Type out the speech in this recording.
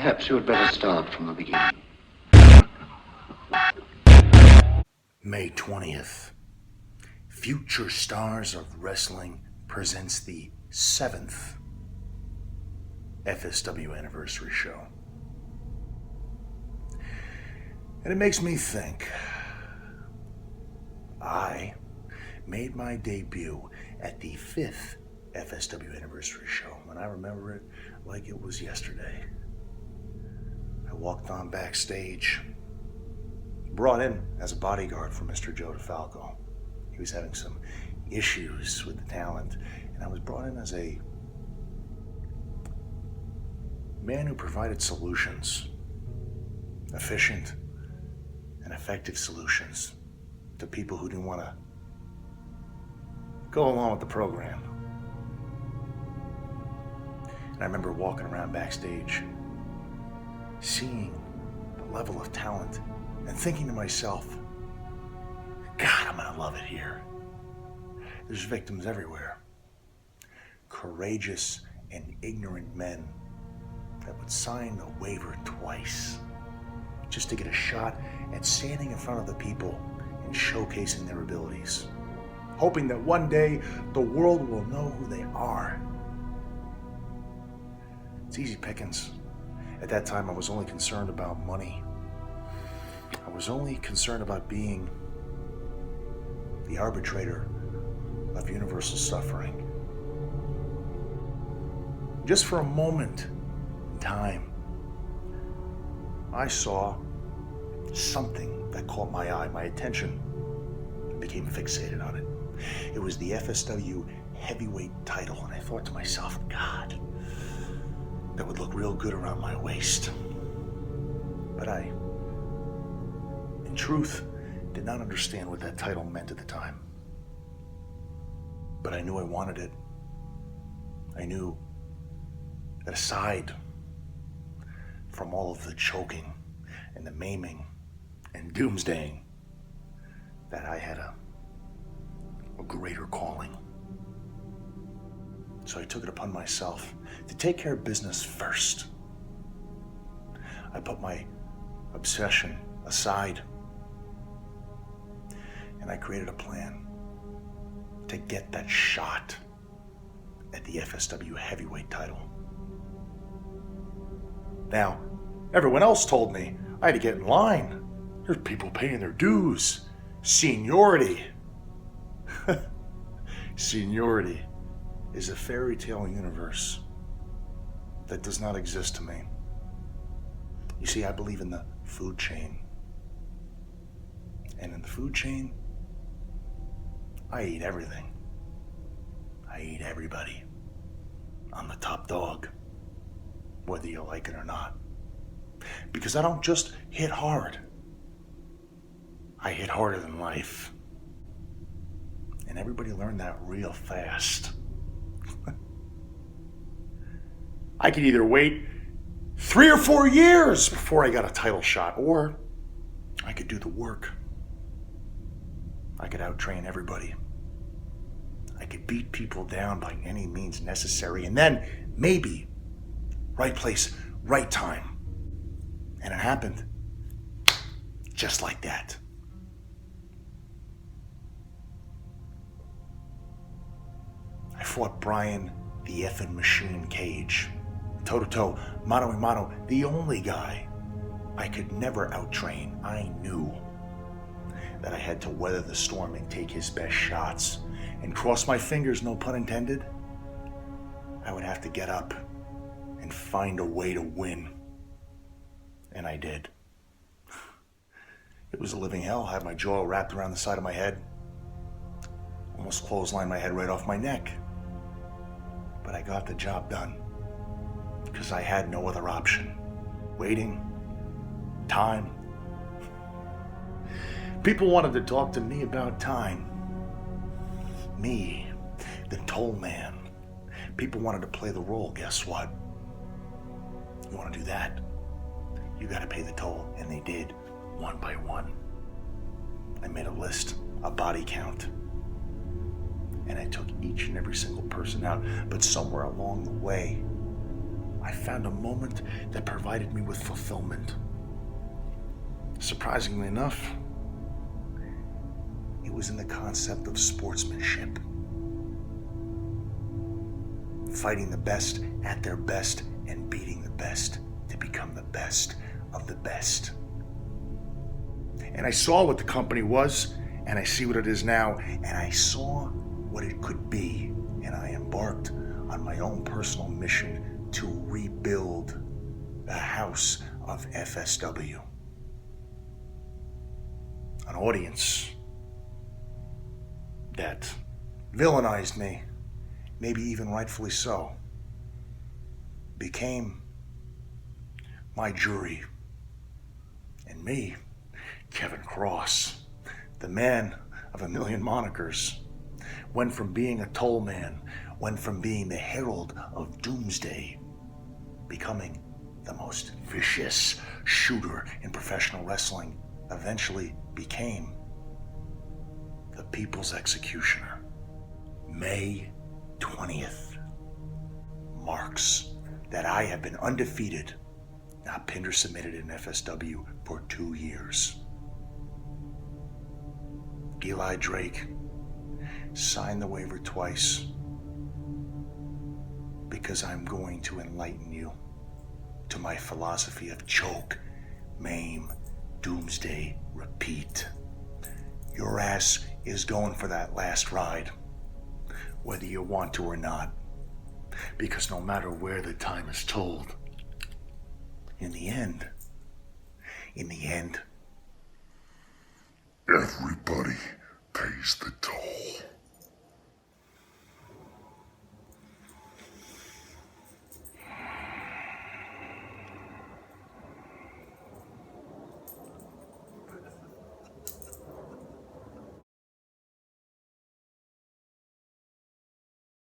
Perhaps you had better start from the beginning. May 20th. Future Stars of Wrestling presents the 7th FSW anniversary show. And it makes me think. I made my debut at the 5th FSW anniversary show, and I remember it like it was yesterday. I walked on backstage, brought in as a bodyguard for Mr. Joe DeFalco. He was having some issues with the talent, and I was brought in as a man who provided solutions, efficient and effective solutions to people who didn't want to go along with the program. And I remember walking around backstage, seeing the level of talent, and thinking to myself, God, I'm gonna love it here. There's victims everywhere. Courageous and ignorant men that would sign a waiver twice just to get a shot at standing in front of the people and showcasing their abilities, hoping that one day the world will know who they are. It's easy pickings. At that time, I was only concerned about money. I was only concerned about being the arbitrator of universal suffering. Just for a moment in time, I saw something that caught my eye, my attention, and became fixated on it. It was the FSW heavyweight title, and I thought to myself, God, that would look real good around my waist. But I, in truth, did not understand what that title meant at the time. But I knew I wanted it. I knew that aside from all of the choking and the maiming and doomsdaying, that I had a greater calling. So I took it upon myself to take care of business first. I put my obsession aside, and I created a plan to get that shot at the FSW heavyweight title. Now, everyone else told me I had to get in line. There's people paying their dues. Seniority. Seniority is a fairy tale universe that does not exist to me. You see, I believe in the food chain. And in the food chain, I eat everything. I eat everybody. I'm the top dog, whether you like it or not. Because I don't just hit hard. I hit harder than life. And everybody learned that real fast. I could either wait 3 or 4 years before I got a title shot, or I could do the work. I could out-train everybody. I could beat people down by any means necessary, and then maybe right place, right time. And it happened just like that. I fought Brian the effing Machine Cage, toe-to-toe, mano-a-mano, the only guy I could never out-train. I knew that I had to weather the storm and take his best shots, and cross my fingers, no pun intended, I would have to get up and find a way to win. And I did. It was a living hell. I had my jaw wrapped around the side of my head. Almost clotheslined my head right off my neck. But I got the job done because I had no other option. Waiting, time. People wanted to talk to me about time. Me, the toll man. People wanted to play the role. Guess what? You want to do that? You got to pay the toll. And they did, one by one. I made a list, a body count. And I took each and every single person out. But somewhere along the way, I found a moment that provided me with fulfillment. Surprisingly enough, it was in the concept of sportsmanship. Fighting the best at their best and beating the best to become the best of the best. And I saw what the company was, and I see what it is now, and I saw what it could be, and I embarked on my own personal mission to rebuild the house of FSW. An audience that villainized me, maybe even rightfully so, became my jury. And me, Kevin Kross, the man of a million monikers, went from being a toll man, went from being the herald of doomsday, becoming the most vicious shooter in professional wrestling, eventually became the People's Executioner. May 20th marks that I have been undefeated, not pinned or submitted in FSW for 2 years. Eli Drake signed the waiver twice because I'm going to enlighten you to my philosophy of choke, maim, doomsday, repeat. Your ass is going for that last ride, whether you want to or not, because no matter where the time is told, in the end,